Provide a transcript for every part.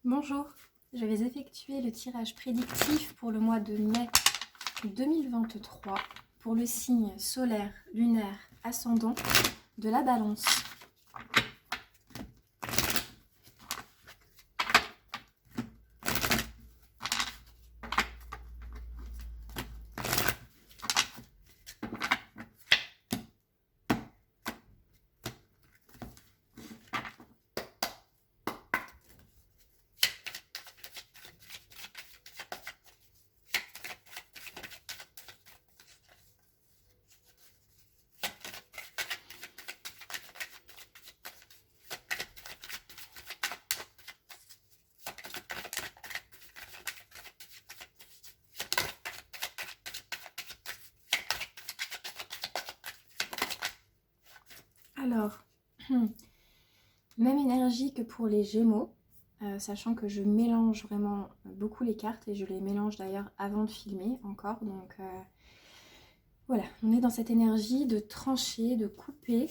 Bonjour, je vais effectuer le tirage prédictif pour le mois de mai 2023 pour le signe solaire, lunaire, ascendant de la Balance. Alors, même énergie que pour les Gémeaux, sachant que je mélange vraiment beaucoup les cartes et je les mélange d'ailleurs avant de filmer encore. Donc voilà, on est dans cette énergie de trancher, de couper.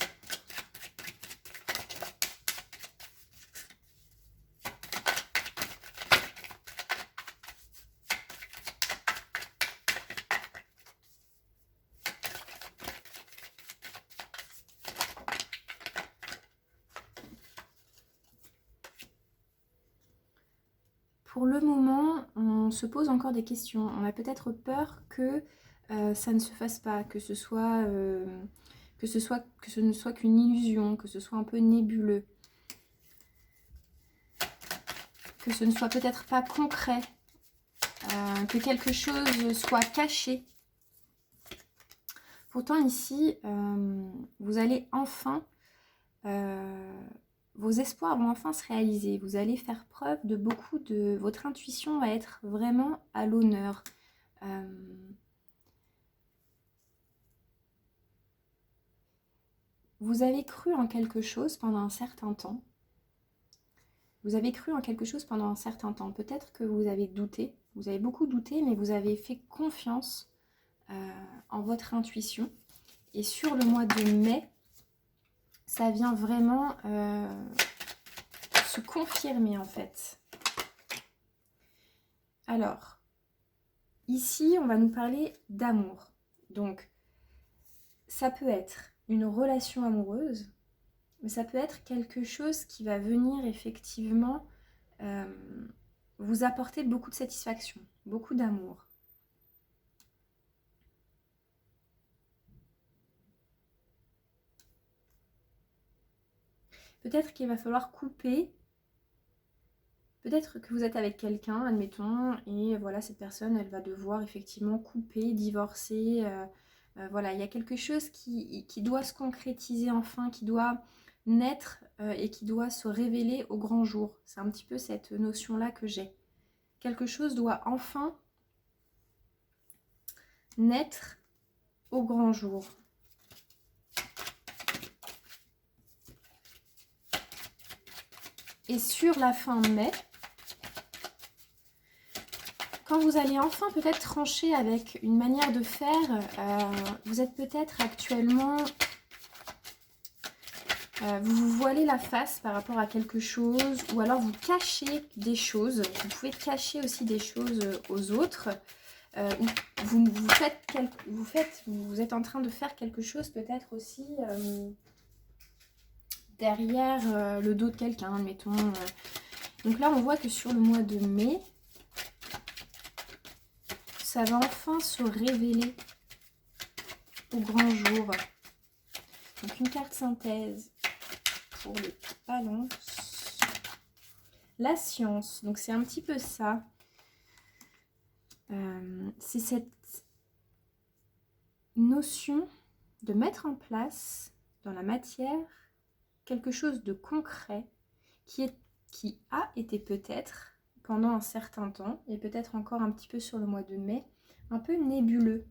Pour le moment, on se pose encore des questions. On a peut-être peur que ça ne se fasse pas, que ce ne soit qu'une illusion, que ce soit un peu nébuleux, que ce ne soit peut-être pas concret, que quelque chose soit caché. Pourtant ici, vous allez enfin... vos espoirs vont enfin se réaliser. Vous allez faire preuve de beaucoup de... Votre intuition va être vraiment à l'honneur. Vous avez cru en quelque chose pendant un certain temps. Vous avez cru en quelque chose pendant un certain temps. Peut-être que vous avez douté. Vous avez beaucoup douté, mais vous avez fait confiance en votre intuition. Et sur le mois de mai, ça vient vraiment se confirmer en fait. Alors, ici, on va nous parler d'amour. Donc, ça peut être une relation amoureuse, mais ça peut être quelque chose qui va venir effectivement vous apporter beaucoup de satisfaction, beaucoup d'amour. Peut-être qu'il va falloir couper. Peut-être que vous êtes avec quelqu'un, admettons, et voilà, cette personne, elle va devoir effectivement couper, divorcer. Voilà, il y a quelque chose qui doit se concrétiser enfin, qui doit naître et qui doit se révéler au grand jour. C'est un petit peu cette notion-là que j'ai. Quelque chose doit enfin naître au grand jour. Et sur la fin mai, quand vous allez enfin peut-être trancher avec une manière de faire, vous êtes peut-être actuellement... vous vous voilez la face par rapport à quelque chose, ou alors vous cachez des choses. Vous pouvez cacher aussi des choses aux autres. Vous êtes en train de faire quelque chose peut-être aussi derrière le dos de quelqu'un, admettons. Donc là, on voit que sur le mois de mai, ça va enfin se révéler au grand jour. Donc une carte synthèse pour les balances. La science, donc c'est un petit peu ça. C'est cette notion de mettre en place dans la matière quelque chose de concret qui a été peut-être pendant un certain temps, et peut-être encore un petit peu sur le mois de mai, un peu nébuleux.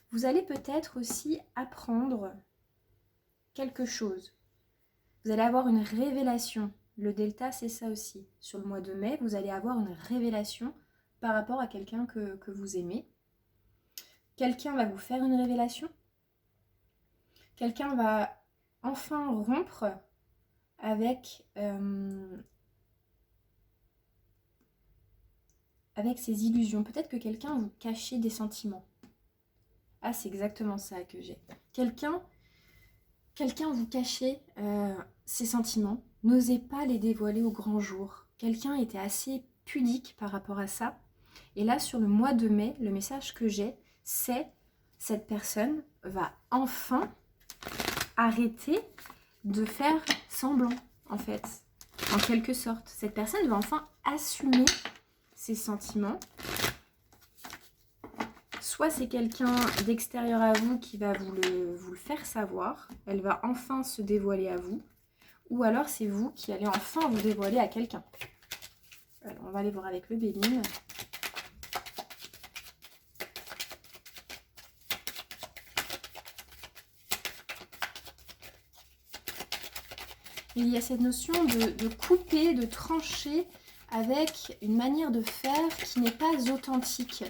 Vous allez peut-être aussi apprendre quelque chose. Vous allez avoir une révélation. Le delta, c'est ça aussi. Sur le mois de mai, vous allez avoir une révélation par rapport à quelqu'un que vous aimez. Quelqu'un va vous faire une révélation. Quelqu'un va enfin rompre avec avec ses illusions. Peut-être que quelqu'un vous cachait des sentiments. Ah, c'est exactement ça que j'ai. Quelqu'un vous cachait ses sentiments, n'osait pas les dévoiler au grand jour. Quelqu'un était assez pudique par rapport à ça. Et là, sur le mois de mai, le message que j'ai, c'est cette personne va enfin arrêter de faire semblant, en fait, en quelque sorte. Cette personne va enfin assumer ses sentiments. Soit c'est quelqu'un d'extérieur à vous qui va vous le faire savoir, elle va enfin se dévoiler à vous, ou alors c'est vous qui allez enfin vous dévoiler à quelqu'un. Alors, on va aller voir avec le Béline. Il y a cette notion de couper, de trancher avec une manière de faire qui n'est pas authentique.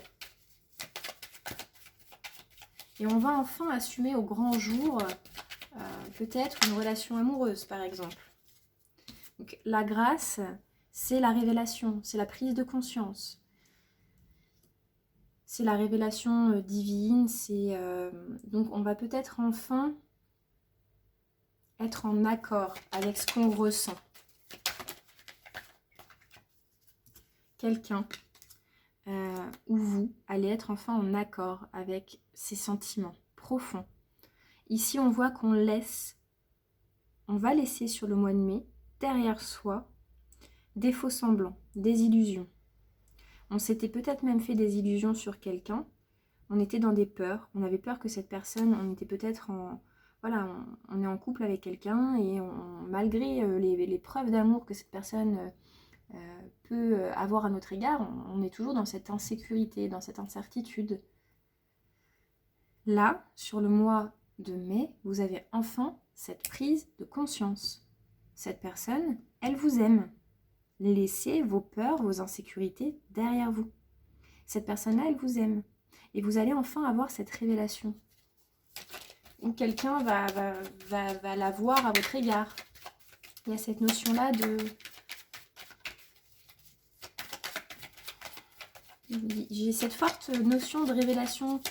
Et on va enfin assumer au grand jour peut-être une relation amoureuse, par exemple. Donc, la grâce, c'est la révélation, c'est la prise de conscience. C'est la révélation divine, donc on va peut-être enfin être en accord avec ce qu'on ressent. Quelqu'un ou vous allez être enfin en accord avec ces sentiments profonds. Ici, on voit qu'on va laisser sur le mois de mai, derrière soi, des faux semblants, des illusions. On s'était peut-être même fait des illusions sur quelqu'un. On était dans des peurs. On avait peur que cette personne, on était peut-être on est en couple avec quelqu'un et malgré les preuves d'amour que cette personne peut avoir à notre égard, on est toujours dans cette insécurité, dans cette incertitude. Là, sur le mois de mai, vous avez enfin cette prise de conscience. Cette personne, elle vous aime. Laissez vos peurs, vos insécurités derrière vous. Cette personne-là, elle vous aime. Et vous allez enfin avoir cette révélation. Ou quelqu'un va la voir à votre égard. Il y a cette notion-là de... J'ai cette forte notion de révélation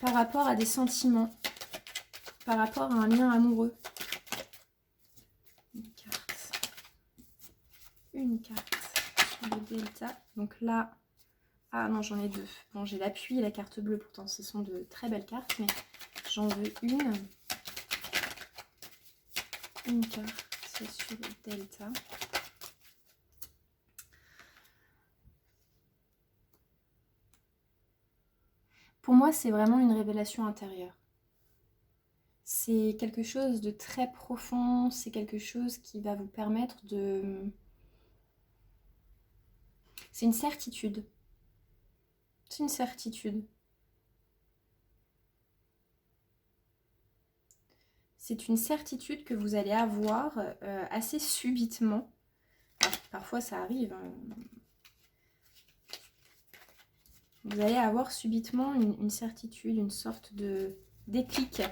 par rapport à des sentiments, par rapport à un lien amoureux. Une carte sur le delta. Donc là, ah non, j'en ai deux. Bon, j'ai l'appui et la carte bleue, pourtant ce sont de très belles cartes, mais j'en veux une. Une carte sur le delta. Pour moi, c'est vraiment une révélation intérieure. C'est quelque chose de très profond, c'est quelque chose qui va vous permettre de... C'est une certitude. C'est une certitude. C'est une certitude que vous allez avoir assez subitement. Alors, parfois ça arrive. Hein. Vous allez avoir subitement une certitude, une sorte de déclic.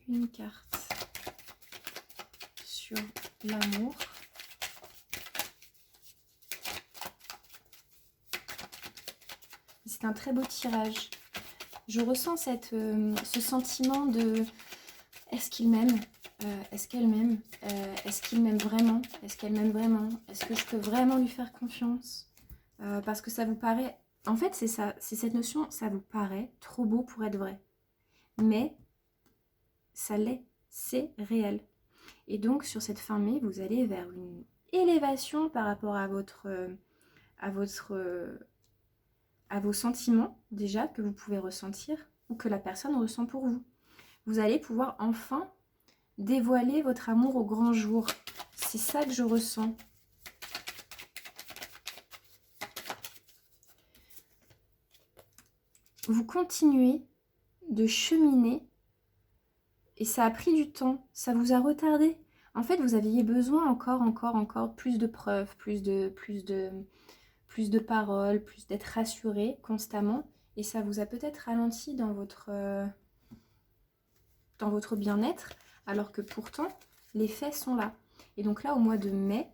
Une carte sur l'amour. C'est un très beau tirage. Je ressens ce sentiment de est-ce qu'il m'aime, est-ce qu'elle m'aime, est-ce qu'il m'aime vraiment, est-ce qu'elle m'aime vraiment, est-ce que je peux vraiment lui faire confiance, parce que ça vous paraît, en fait c'est ça, c'est cette notion, ça vous paraît trop beau pour être vrai, mais ça l'est, c'est réel. Et donc sur cette fin mai, vous allez vers une élévation par rapport à vos sentiments déjà que vous pouvez ressentir ou que la personne ressent pour vous. Vous allez pouvoir enfin dévoiler votre amour au grand jour. C'est ça que je ressens. Vous continuez de cheminer et ça a pris du temps, ça vous a retardé. En fait, vous aviez besoin encore plus de preuves, plus de plus de paroles, plus d'être rassuré constamment. Et ça vous a peut-être ralenti dans votre bien-être, alors que pourtant, les faits sont là. Et donc là, au mois de mai,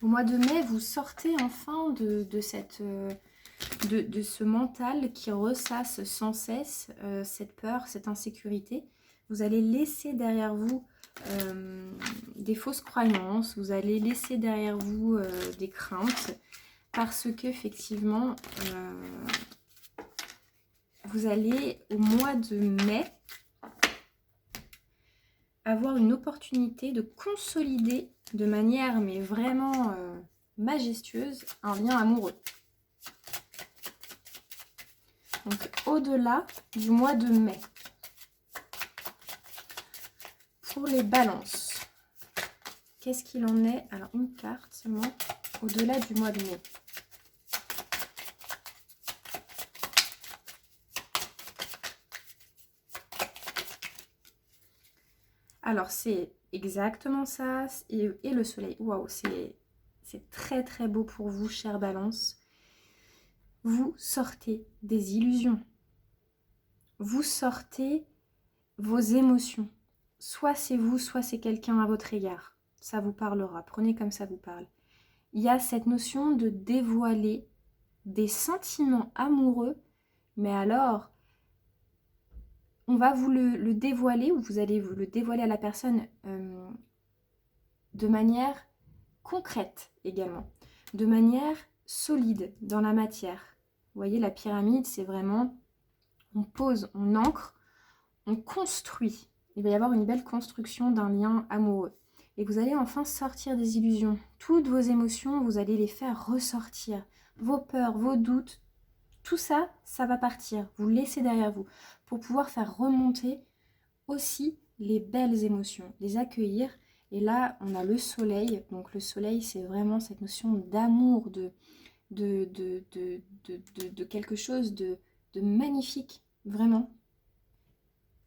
vous sortez enfin de ce mental qui ressasse sans cesse cette peur, cette insécurité. Vous allez laisser derrière vous des fausses croyances, vous allez laisser derrière vous des craintes, parce qu'effectivement, vous allez, au mois de mai, avoir une opportunité de consolider de manière, mais vraiment majestueuse, un lien amoureux. Donc, au-delà du mois de mai. Pour les balances, qu'est-ce qu'il en est? Alors, une carte seulement, au-delà du mois de mai. Alors, c'est exactement ça, et le soleil. Waouh, c'est très très beau pour vous, chère Balance. Vous sortez des illusions. Vous sortez vos émotions. Soit c'est vous, soit c'est quelqu'un à votre égard. Ça vous parlera, prenez comme ça vous parle. Il y a cette notion de dévoiler des sentiments amoureux, mais alors, on va vous le dévoiler, ou vous allez vous le dévoiler à la personne de manière concrète également, de manière solide dans la matière. Vous voyez, la pyramide, c'est vraiment, on pose, on ancre, on construit. Il va y avoir une belle construction d'un lien amoureux. Et vous allez enfin sortir des illusions. Toutes vos émotions, vous allez les faire ressortir. Vos peurs, vos doutes, tout ça, ça va partir. Vous le laissez derrière vous pour pouvoir faire remonter aussi les belles émotions, les accueillir. Et là, on a le soleil. Donc le soleil, c'est vraiment cette notion d'amour, de quelque chose de magnifique, vraiment.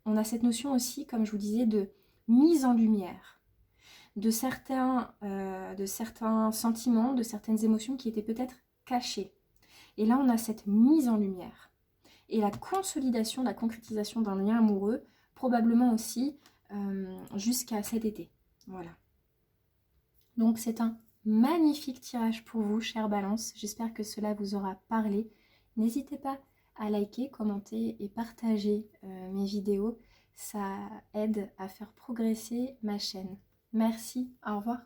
On a cette notion aussi, comme je vous disais, de mise en lumière de certains sentiments, de certaines émotions qui étaient peut-être cachées. Et là, on a cette mise en lumière. Et la consolidation, la concrétisation d'un lien amoureux, probablement aussi jusqu'à cet été. Voilà. Donc, c'est un magnifique tirage pour vous, chère Balance. J'espère que cela vous aura parlé. N'hésitez pas à liker, commenter et partager mes vidéos. Ça aide à faire progresser ma chaîne. Merci, au revoir.